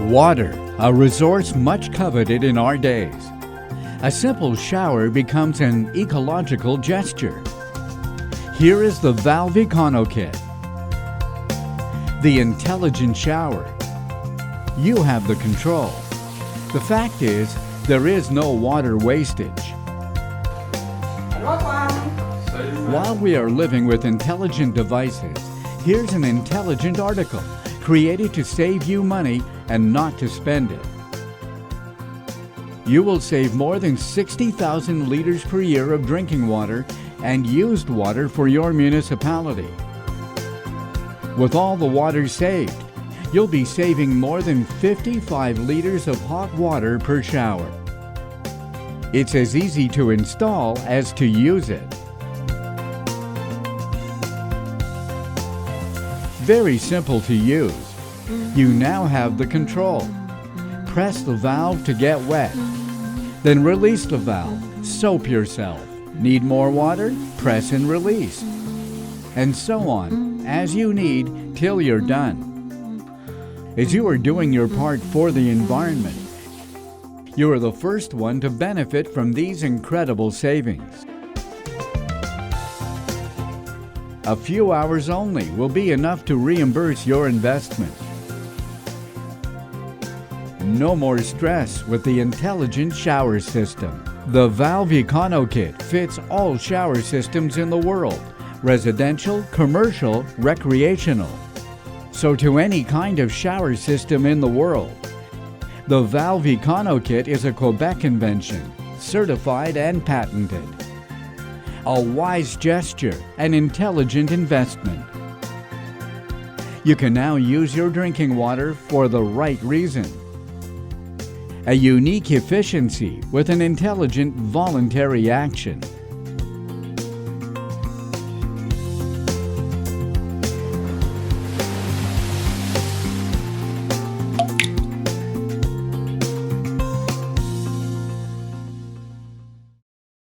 Water, a resource much coveted in our days. A simple shower becomes an ecological gesture. Here is the Valv'econ'eau Kit. The intelligent shower. You have the control. The fact is, there is no water wastage. While we are living with intelligent devices, here's an intelligent article created to save you money and not to spend it. You will save more than 60,000 liters per year of drinking water and used water for your municipality. With all the water saved, you'll be saving more than 55 liters of hot water per shower. It's as easy to install as to use it. Very simple to use. You now have the control. Press the valve to get wet. Then release the valve. Soap yourself. Need more water? Press and release. And so on, as you need, till you're done. As you are doing your part for the environment, you are the first one to benefit from these incredible savings. A few hours only will be enough to reimburse your investment. No more stress with the intelligent shower system. The Valv'econ'eau Kit fits all shower systems in the world, residential, commercial, recreational. So to any kind of shower system in the world. The Valv'econ'eau Kit is a Quebec invention, certified and patented. A wise gesture, an intelligent investment. You can now use your drinking water for the right reason. A unique efficiency with an intelligent voluntary action.